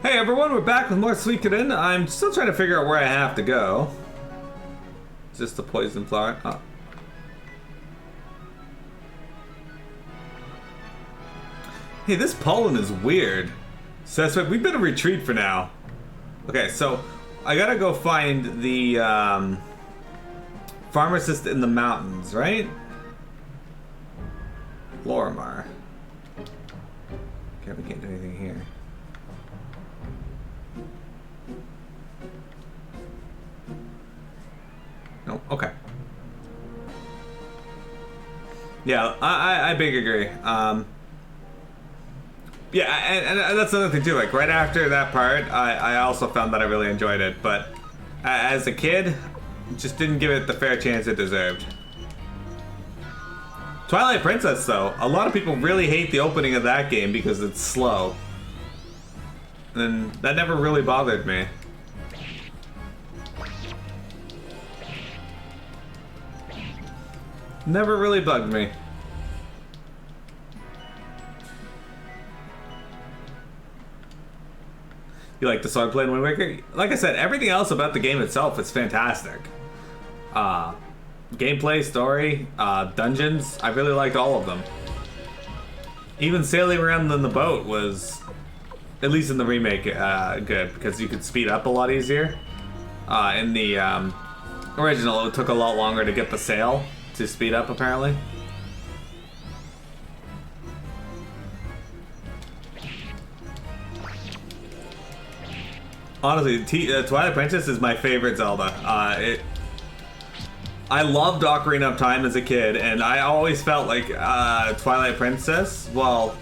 Hey everyone, we're back with more Suikoden. I'm still trying to figure out where I have to go. Is this the poison flower? Oh. Hey, this pollen is weird. So that's right, we've been a retreat for now. Okay, so I gotta go find the pharmacist in the mountains, right? Lorimar. Okay, we can't do anything here. No, okay. Yeah, I big agree. Yeah, and that's another thing too. Like right after that part, I also found that I really enjoyed it. But as a kid, just didn't give it the fair chance it deserved. Twilight Princess, though, a lot of people really hate the opening of that game because it's slow, and that never really bothered me. Never really bugged me. You like the swordplay in Wind Waker? Like I said, everything else about the game itself is fantastic. Gameplay, story, dungeons, I really liked all of them. Even sailing around in the boat was, at least in the remake, good, because you could speed up a lot easier. In the original, it took a lot longer to get the sail to speed up, apparently. Honestly, Twilight Princess is my favorite Zelda. I loved Ocarina of Time as a kid, and I always felt like Twilight Princess, well,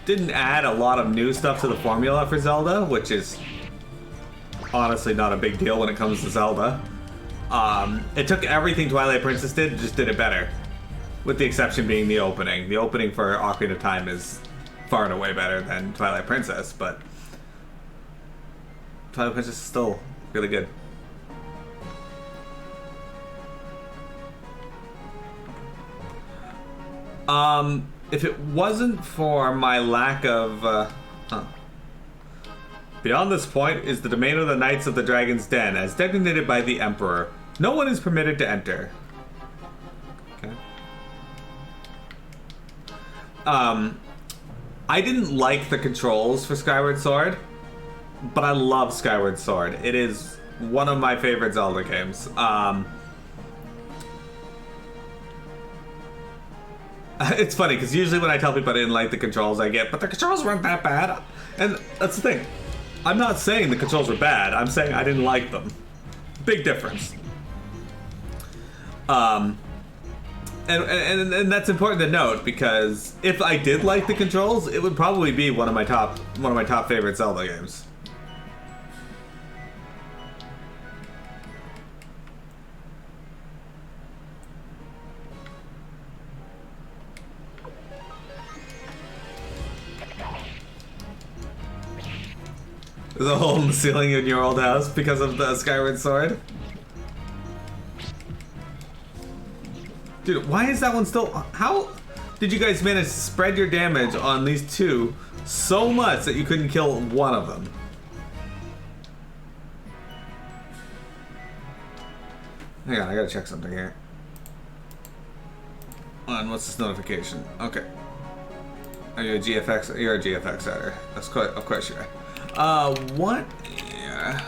didn't add a lot of new stuff to the formula for Zelda, which is honestly not a big deal when it comes to Zelda. It took everything Twilight Princess did and just did it better. With the exception being the opening. The opening for Ocarina of Time is far and away better than Twilight Princess, but Twilight Princess is still really good. If it wasn't for my lack of, Beyond this point is the domain of the Knights of the Dragon's Den, as designated by the Emperor. No one is permitted to enter. Okay. I didn't like the controls for Skyward Sword, but I love Skyward Sword. It is one of my favorite Zelda games. It's funny, because usually when I tell people I didn't like the controls, I get, but the controls weren't that bad. And that's the thing. I'm not saying the controls were bad. I'm saying I didn't like them. Big difference. And that's important to note, because if I did like the controls, it would probably be one of my top favorite Zelda games. There's a hole in the ceiling in your old house because of the Skyward Sword. Dude, why is that one still... How did you guys manage to spread your damage on these two so much that you couldn't kill one of them? Hang on, I gotta check something here. What's this notification? Okay. Are you a GFX? You're a GFX editor. Of course you are. What? Yeah.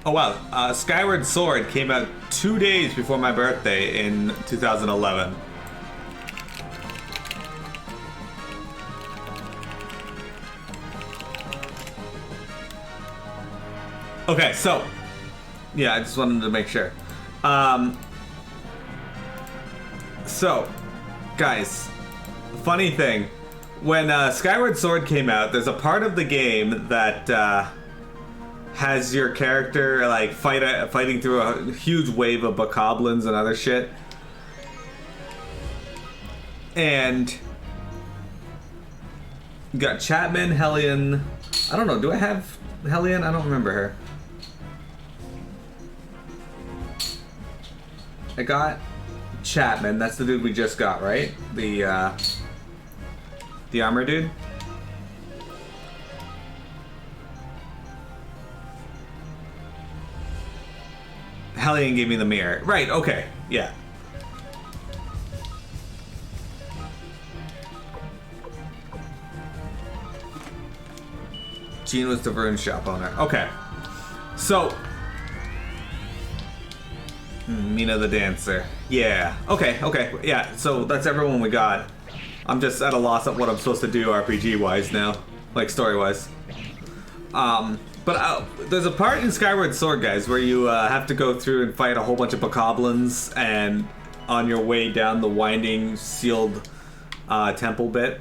Oh wow, Skyward Sword came out 2 days before my birthday in 2011. Okay, so, yeah, I just wanted to make sure. So, guys, funny thing. When Skyward Sword came out, there's a part of the game that has your character like fighting through a huge wave of bokoblins and other shit. And you got Chapman, Hellion. I don't know, do I have Hellion? I don't remember her. I got Chapman, that's the dude we just got, right? The The armor dude? Hellion gave me the mirror. Right, okay, yeah. Jean was the rune shop owner. Okay. So. Mina the dancer. Yeah. Okay, okay. Yeah, so that's everyone we got. I'm just at a loss at what I'm supposed to do RPG-wise now. Like, story-wise. But there's a part in Skyward Sword, guys, where you have to go through and fight a whole bunch of bokoblins, and on your way down the winding, sealed temple bit.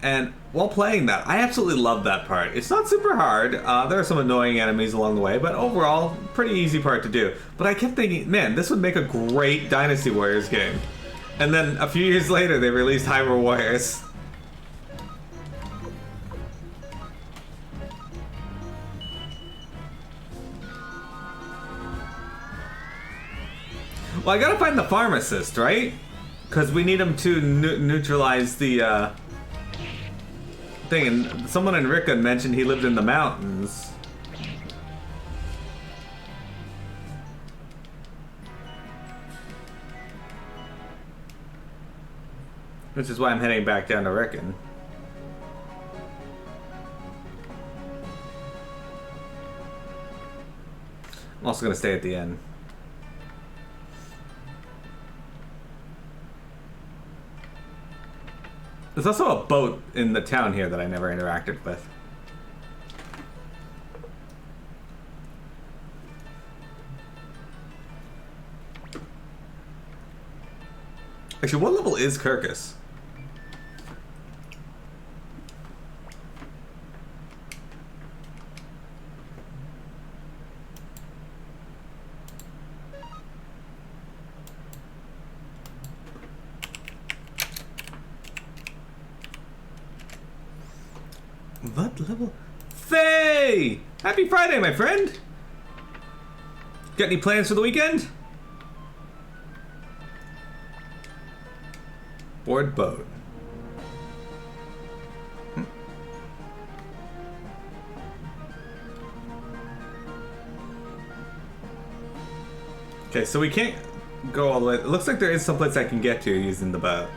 And while playing that, I absolutely love that part. It's not super hard. There are some annoying enemies along the way, but overall, pretty easy part to do. But I kept thinking, man, this would make a great Dynasty Warriors game. And then a few years later, they released Hyrule Warriors. Well, I gotta find the pharmacist, right? Because we need him to neutralize the thing. And someone in Riukan mentioned he lived in the mountains. Which is why I'm heading back down to Riukan. I'm also gonna stay at the inn. There's also a boat in the town here that I never interacted with. Actually, what level is Kirkus? What level? Faye! Happy Friday, my friend! Got any plans for the weekend? Board boat. Okay, so we can't go all the way. It looks like there is some place I can get to using the boat.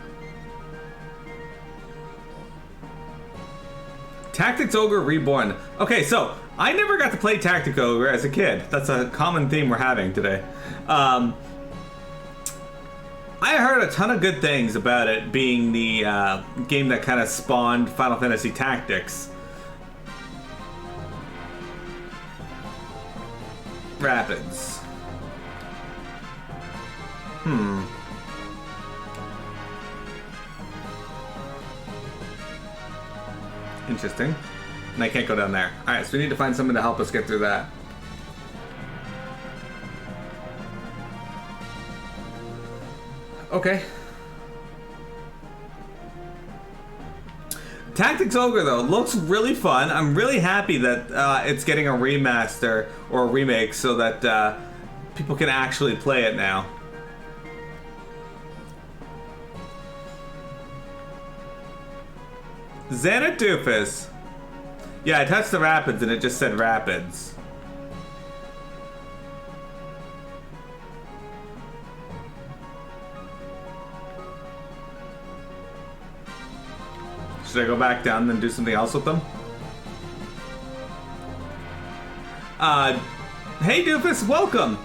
Tactics Ogre Reborn. Okay, so I never got to play Tactics Ogre as a kid. That's a common theme we're having today. I heard a ton of good things about it being the game that kind of spawned Final Fantasy Tactics. Rapids. Interesting. And I can't go down there. Alright, so we need to find someone to help us get through that. Okay. Tactics Ogre, though, looks really fun. I'm really happy that it's getting a remaster or a remake so that people can actually play it now. Xanadoofus. Yeah, I touched the rapids and it just said rapids. Should I go back down and do something else with them? Hey Doofus, welcome!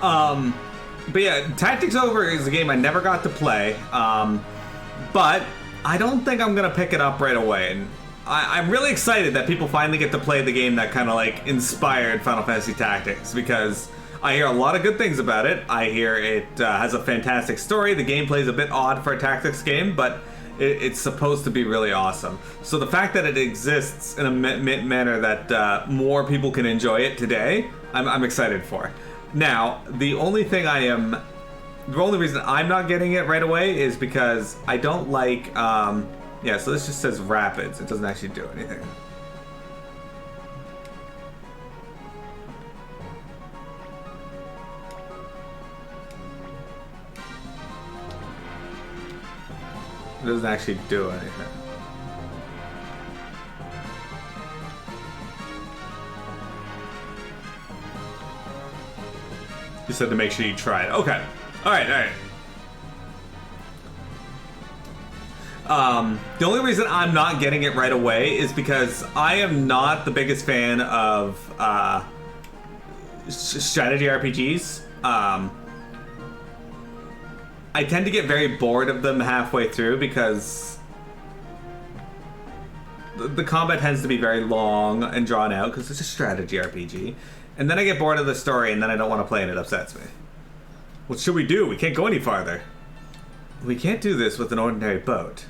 But yeah, Tactics Ogre is a game I never got to play, but I don't think I'm gonna pick it up right away. And I'm really excited that people finally get to play the game that kind of like inspired Final Fantasy Tactics, because I hear a lot of good things about it. I hear it has a fantastic story. The gameplay is a bit odd for a tactics game, but it's supposed to be really awesome. So the fact that it exists in a manner that more people can enjoy it today, I'm excited for. Now, the only reason I'm not getting it right away is because I don't like, yeah, so this just says rapids. It doesn't actually do anything. It doesn't actually do anything. She said to make sure you try it. Okay. Alright, alright. The only reason I'm not getting it right away is because I am not the biggest fan of strategy RPGs. I tend to get very bored of them halfway through because the combat tends to be very long and drawn out because it's a strategy RPG. And then I get bored of the story and then I don't want to play and it upsets me. What should we do? We can't go any farther. We can't do this with an ordinary boat.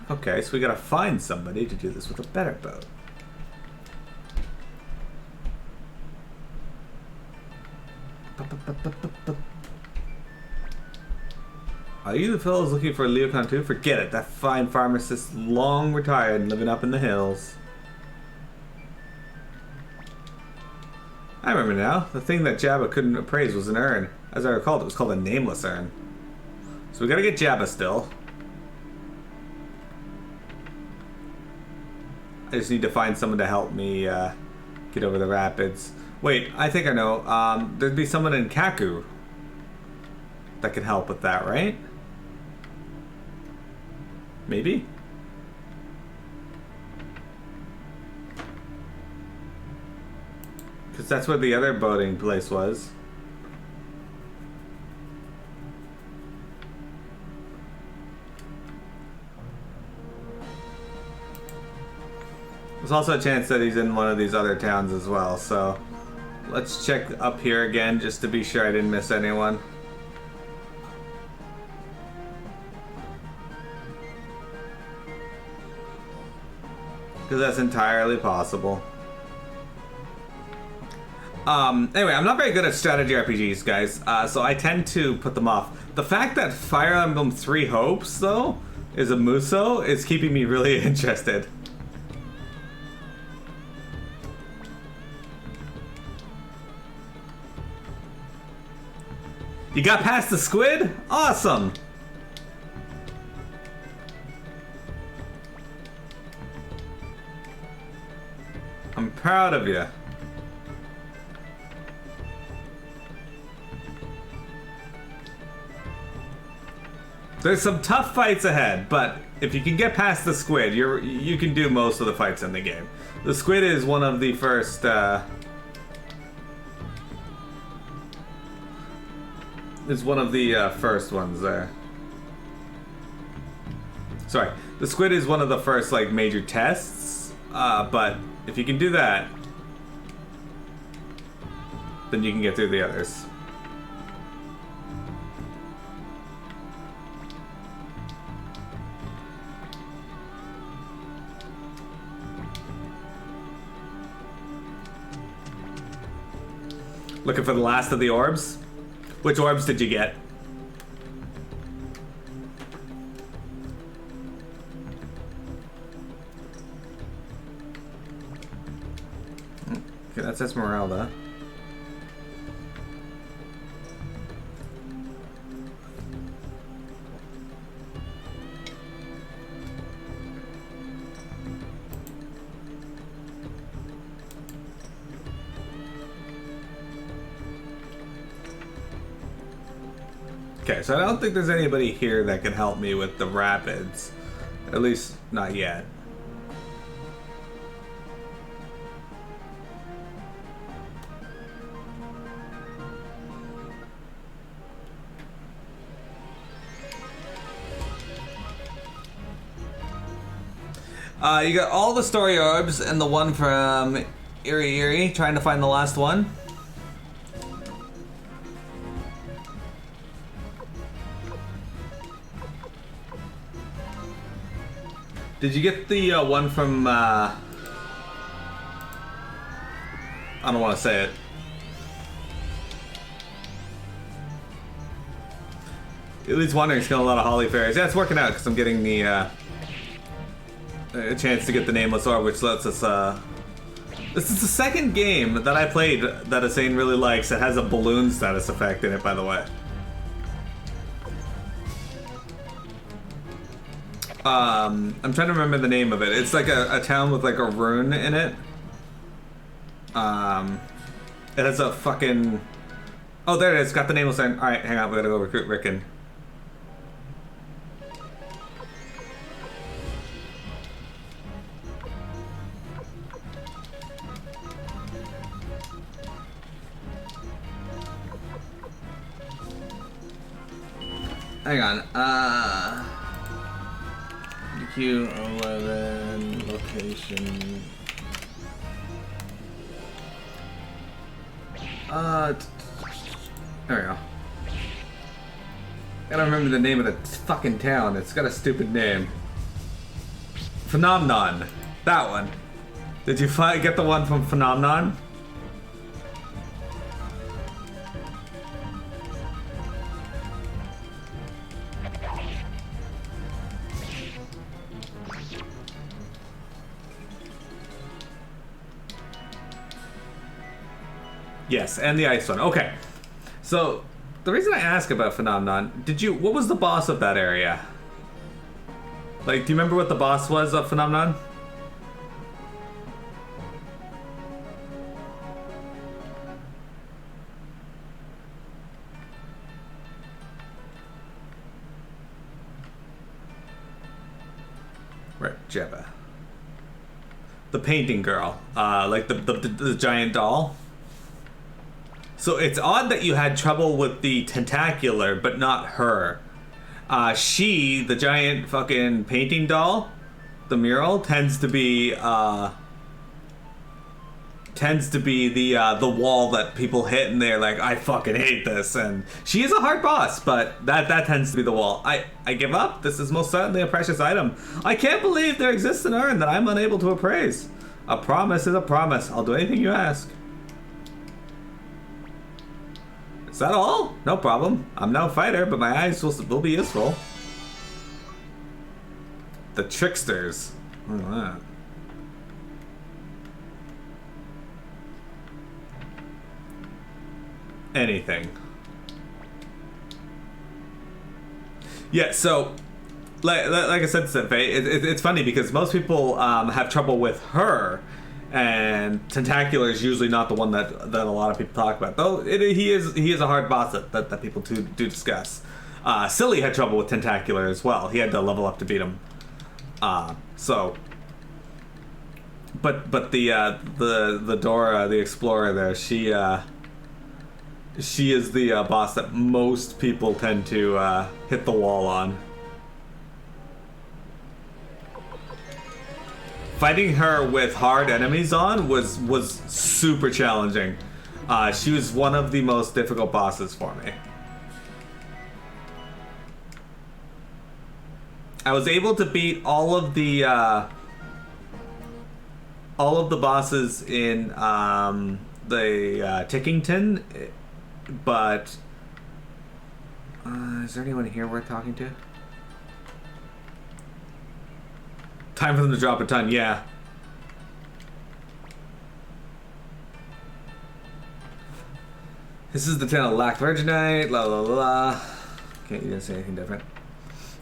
Okay, so we gotta find somebody to do this with a better boat. Are you the fellows looking for Liukan too? Forget it. That fine pharmacist long retired and living up in the hills. I remember now. The thing that Jabba couldn't appraise was an urn. As I recalled, it was called a nameless urn. So we gotta get Jabba still. I just need to find someone to help me get over the rapids. Wait, I think I know. There'd be someone in Kaku that could help with that, right? Maybe? Because that's where the other boating place was. There's also a chance that he's in one of these other towns as well, so let's check up here again just to be sure I didn't miss anyone. Because that's entirely possible. Anyway, I'm not very good at strategy RPGs, guys, so I tend to put them off. The fact that Fire Emblem Three Hopes, though, is a Muso is keeping me really interested. You got past the squid? Awesome! I'm proud of you. There's some tough fights ahead, but if you can get past the squid, you can do most of the fights in the game. The squid is one of the first first ones there. Sorry, the squid is one of the first like major tests, but if you can do that, then you can get through the others. Looking for the last of the orbs? Which orbs did you get? Okay, that's Esmeralda. Okay, so I don't think there's anybody here that can help me with the rapids. At least, not yet. You got all the story orbs and the one from Iri, trying to find the last one. Did you get the one from, I don't want to say it. At least Wandering's got a lot of Holly Fairies. Yeah, it's working out because I'm getting the, a chance to get the Nameless Orb, which lets us, this is the second game that I played that Asane really likes that has a balloon status effect in it, by the way. I'm trying to remember the name of it. It's like a town with like a rune in it. It has a fucking... Oh, there it is. Got the nameless sign. Alright, hang on. We gotta go recruit Rickon. Hang on. Q11 location. There we go. Gotta remember the name of the fucking town. It's got a stupid name. Phenomenon. That one. Did you get the one from Phenomenon? Yes, and the ice one. Okay. So, the reason I ask about Phenomenon, what was the boss of that area? Like, do you remember what the boss was of Phenomenon? Right, Jebba. The painting girl. Like the giant doll. So it's odd that you had trouble with the tentacular, but not her. She, the giant fucking painting doll, the mural, tends to be the wall that people hit and they're like, I fucking hate this. And she is a hard boss, but that tends to be the wall. I give up. This is most certainly a precious item. I can't believe there exists an urn that I'm unable to appraise. A promise is a promise. I'll do anything you ask. Is that all? No problem. I'm no fighter, but my eyes will be useful. The tricksters. Look at that. Anything. Yeah, so like I said, it's funny because most people have trouble with her. And Tentacular is usually not the one that a lot of people talk about. Though he is a hard boss that people do discuss. Silly had trouble with Tentacular as well. He had to level up to beat him. But the Dora, the explorer there, she is the boss that most people tend to hit the wall on. Fighting her with hard enemies on was super challenging. She was one of the most difficult bosses for me. I was able to beat all of the bosses in the Tickington, but is there anyone here worth talking to? Time for them to drop a ton, yeah. This is the town of Lack Virginite, la la la. Can't you say anything different?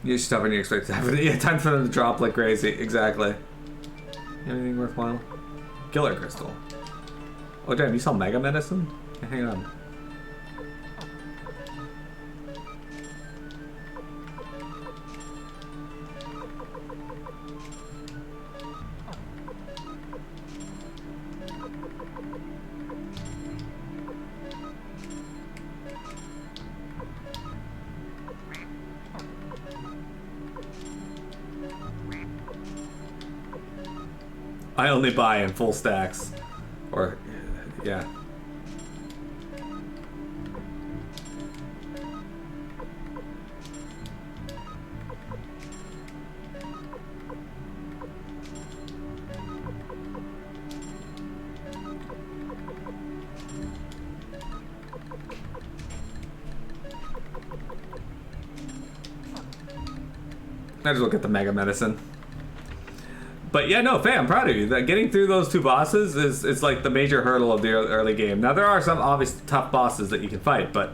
You stuff and you expect to have it. Yeah, time for them to drop like crazy, exactly. Anything worthwhile? Killer Crystal. Oh damn, you saw Mega Medicine? Okay, hang on. I only buy in full stacks. Or, yeah. Might as well get the Mega Medicine. But yeah, no, Faye, I'm proud of you. That getting through those two bosses is like the major hurdle of the early game. Now there are some obvious tough bosses that you can fight, but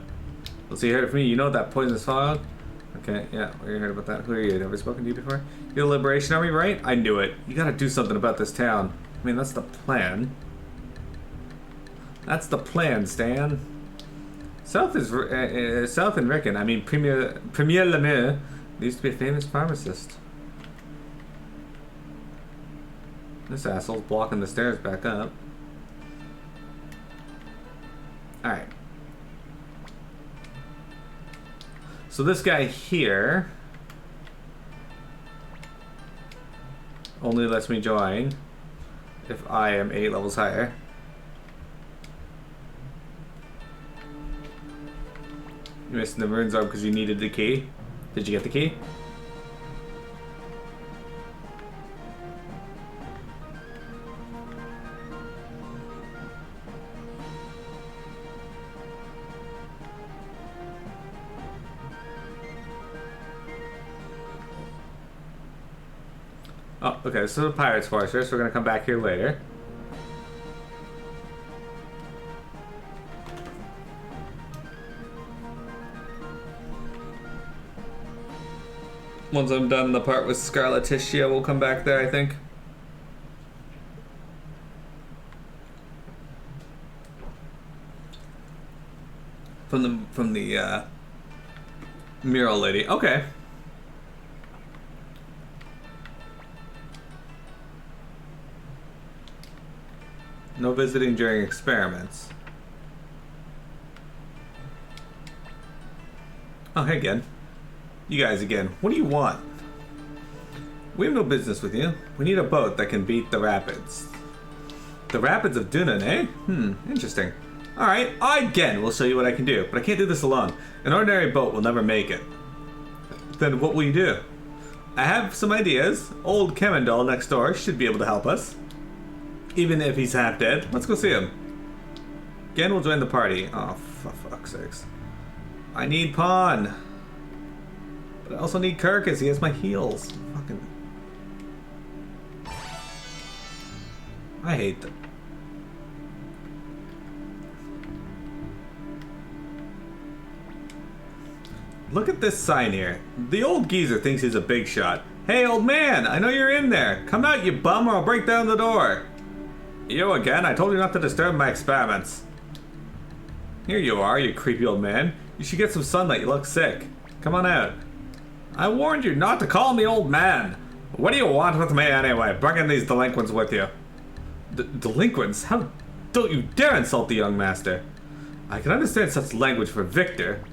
let's see, you heard it from me. You know that poisonous fog? Okay, yeah, we heard about that. Who are you? Never spoken to you before? You're the Liberation Army, right? I knew it. You gotta do something about this town. I mean, that's the plan. That's the plan, Stan. South is South in Rickon. I mean, Premier Lemire used to be a famous pharmacist. This asshole's blocking the stairs back up. All right. So this guy here only lets me join if I am 8 levels higher. You missed the runes up because you needed the key. Did you get the key? Oh, okay, so the Pirates Fortress. We're gonna come back here later. Once I'm done the part with Scarleticia, we'll come back there, I think. From the mural lady. Okay. No visiting during experiments. Oh, hey again. You guys again. What do you want? We have no business with you. We need a boat that can beat the rapids. The rapids of Dunan, eh? Interesting. Alright, again, we'll show you what I can do. But I can't do this alone. An ordinary boat will never make it. Then what will you do? I have some ideas. Old Kemendal next door should be able to help us. Even if he's half dead. Let's go see him. Again, we'll join the party. Oh, for fuck's sakes. I need Pawn. But I also need Kirkus. He has my heals. Fucking. I hate them. Look at this sign here. The old geezer thinks he's a big shot. Hey, old man, I know you're in there. Come out, you bum, or I'll break down the door. You again? I told you not to disturb my experiments. Here you are, you creepy old man. You should get some sunlight. You look sick. Come on out. I warned you not to call me old man. What do you want with me anyway? Bringing these delinquents with you. Delinquents? How don't you dare insult the young master. I can understand such language for Victor.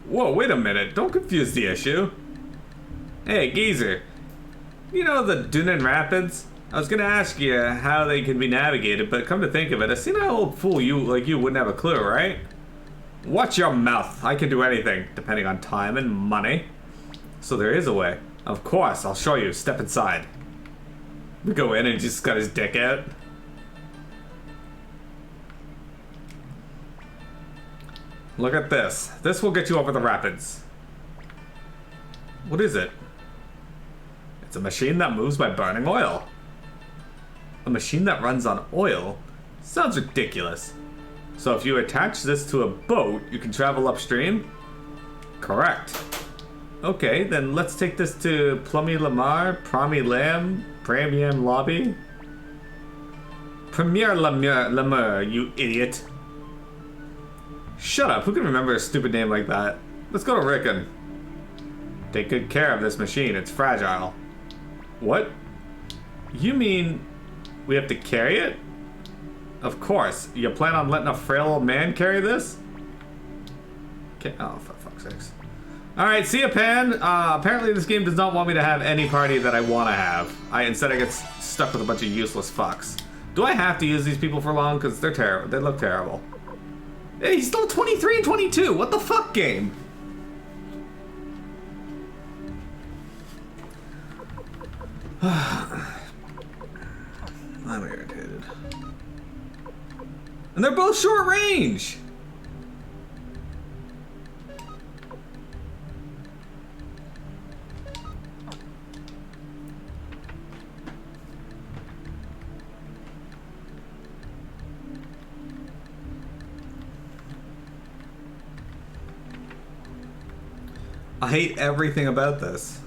Whoa, wait a minute. Don't confuse the issue. Hey, geezer. You know the Dunan Rapids? I was gonna ask you how they can be navigated, but come to think of it, I seen an old fool you wouldn't have a clue, right? Watch your mouth. I can do anything, depending on time and money. So there is a way. Of course, I'll show you. Step inside. We go in and he just got his dick out. Look at this. This will get you over the rapids. What is it? It's a machine that moves by burning oil. A machine that runs on oil? Sounds ridiculous. So if you attach this to a boat, you can travel upstream? Correct. Okay, then let's take this to Plummy Lamar, Promi Lam, Premium Lobby. Premier Lamar, you idiot. Shut up, who can remember a stupid name like that? Let's go to Rickon. Take good care of this machine, it's fragile. What? You mean we have to carry it? Of course. You plan on letting a frail old man carry this? Okay. Oh, for fuck's sakes. Alright, see ya, Pan. Apparently this game does not want me to have any party that I want to have. Instead I get stuck with a bunch of useless fucks. Do I have to use these people for long? Because they're terrible. They look terrible. Hey, he's still 23 and 22. What the fuck, game? I'm irritated. And they're both short range! I hate everything about this.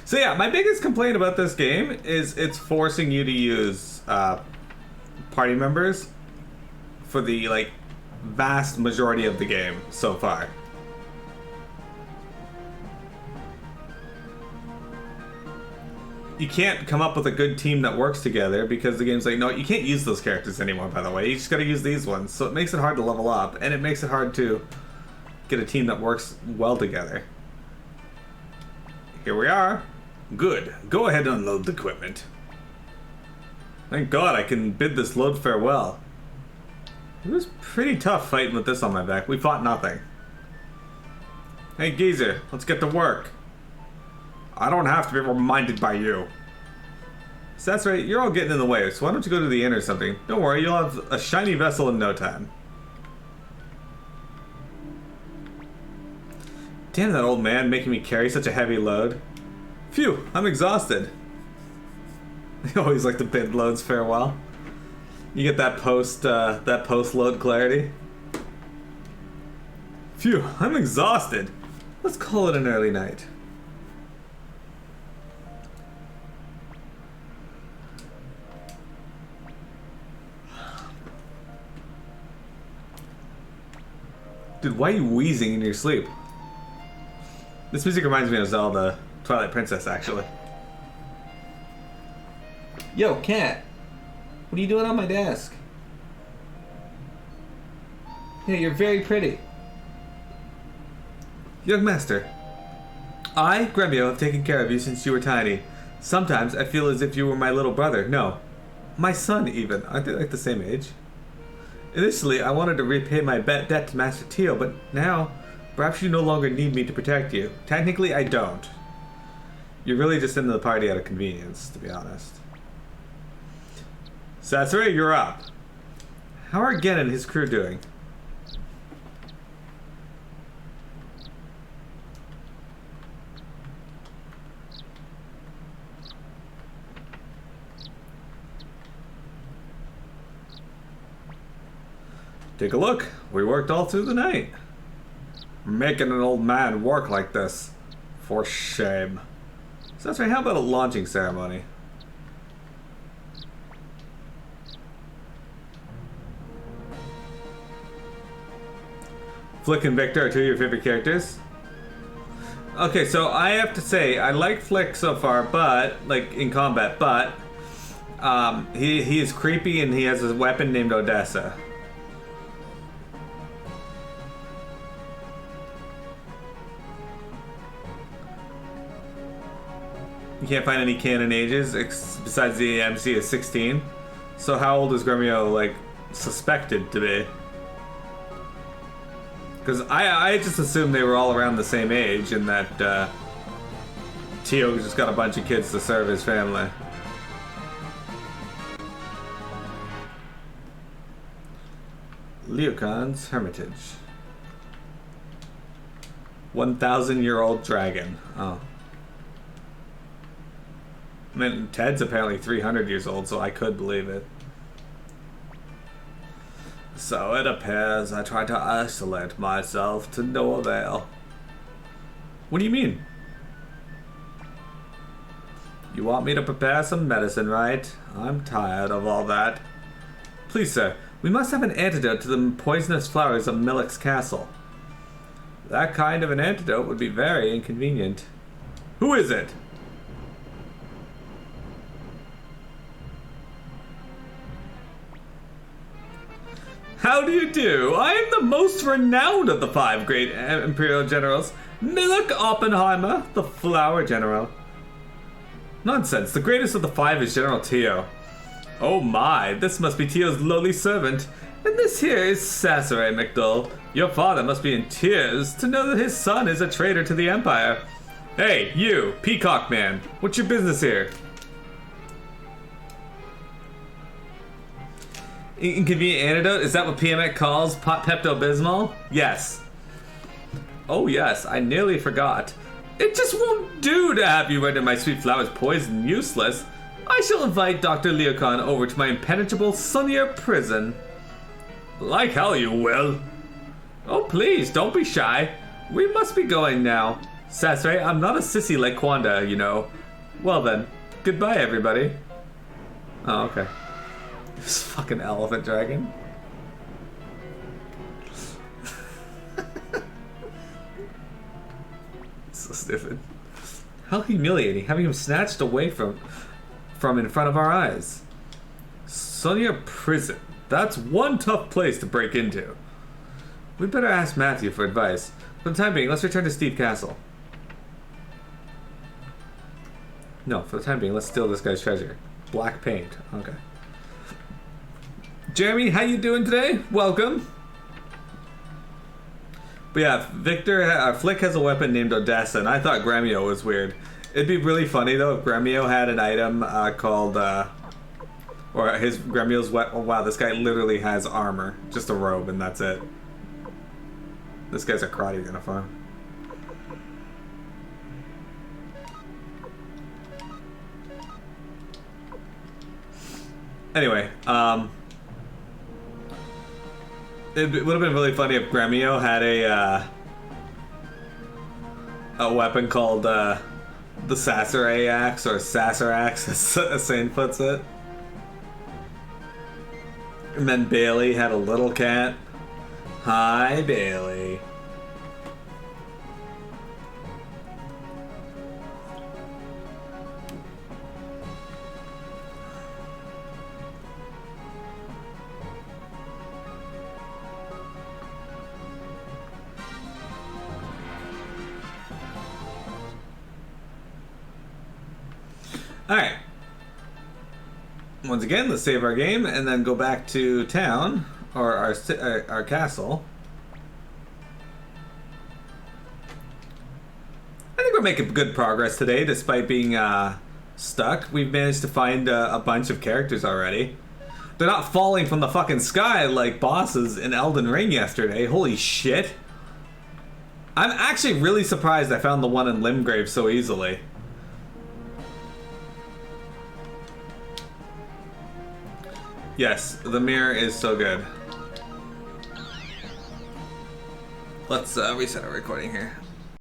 So yeah, my biggest complaint about this game is it's forcing you to use party members for the like vast majority of the game so far. You can't come up with a good team that works together because the game's like, no, you can't use those characters anymore, by the way. You just gotta use these ones. So it makes it hard to level up, and it makes it hard to get a team that works well together. Here we are. Good. Go ahead and unload the equipment. Thank God I can bid this load farewell. It was pretty tough fighting with this on my back. We fought nothing. Hey, geezer, let's get to work. I don't have to be reminded by you. So that's right, you're all getting in the way, so why don't you go to the inn or something? Don't worry, you'll have a shiny vessel in no time. Damn that old man making me carry such a heavy load. Phew, I'm exhausted. I always like to bid loads farewell. You get that post-load clarity. Phew, I'm exhausted. Let's call it an early night. Dude, why are you wheezing in your sleep? This music reminds me of Zelda, Twilight Princess, actually. Yo, cat. What are you doing on my desk? Yeah, you're very pretty. Young master, I, Gremio, have taken care of you since you were tiny. Sometimes I feel as if you were my little brother. No, my son even. Aren't they like the same age? Initially, I wanted to repay my debt to Master Teal, but now, perhaps you no longer need me to protect you. Technically, I don't. You're really just into the party out of convenience, to be honest. Satsuri, you're up. How are Gen and his crew doing? Take a look. We worked all through the night. Making an old man work like this. For shame. So that's right, how about a launching ceremony? Flick and Victor are two of your favorite characters? Okay, so I have to say, I like Flick so far, but, like, in combat, but, he is creepy and he has a weapon named Odessa. You can't find any canon ages besides the MC is 16. So how old is Gremio, like, suspected to be? Because I just assumed they were all around the same age and that Tio just got a bunch of kids to serve his family. Liukan's Hermitage. 1,000-year-old dragon. Oh. I mean, Ted's apparently 300 years old, so I could believe it. So it appears I tried to isolate myself to no avail. What do you mean? You want me to prepare some medicine, right? I'm tired of all that. Please, sir, we must have an antidote to the poisonous flowers of Millik's castle. That kind of an antidote would be very inconvenient. Who is it? How do you do? I am the most renowned of the 5 great Imperial generals. Millik Oppenheimer, the Flower General. Nonsense, the greatest of the 5 is General Tio. Oh my, this must be Tio's lowly servant. And this here is Satsuri McDull. Your father must be in tears to know that his son is a traitor to the Empire. Hey, you, Peacock Man, what's your business here? Inconvenient antidote? Is that what PMX calls Pepto-Bismol? Yes. Oh yes, I nearly forgot. It just won't do to have you render my sweet flowers poison useless. I shall invite Dr. Liukan over to my impenetrable Sunnier prison. Like hell you will. Oh please, don't be shy. We must be going now. Sass, right? I'm not a sissy like Kwanda, you know. Well then, goodbye everybody. Oh, okay. This fucking elephant dragon. So stupid. How humiliating, having him snatched away from in front of our eyes. Sonia prison. That's one tough place to break into. We'd better ask Matthew for advice. For the time being, let's return to Steve Castle. No, for the time being, let's steal this guy's treasure. Black paint. Okay. Jeremy, how you doing today? Welcome. But yeah, Victor, Flick has a weapon named Odessa, and I thought Gremio was weird. It'd be really funny though if Gremio had an item called, or his Gremio's weapon. Oh, wow, this guy literally has armor, just a robe, and that's it. This guy's a karate uniform. Anyway, it would have been really funny if Gremio had a weapon called the Sasori axe, or Sasser axe, as Sane puts it. And then Bailey had a little cat. Hi, Bailey. Alright. Once again, let's save our game and then go back to town, or our castle. I think we're making good progress today, despite being stuck. We've managed to find a bunch of characters already. They're not falling from the fucking sky like bosses in Elden Ring yesterday. Holy shit. I'm actually really surprised I found the one in Limgrave so easily. Yes, the mirror is so good. Let's reset our recording here.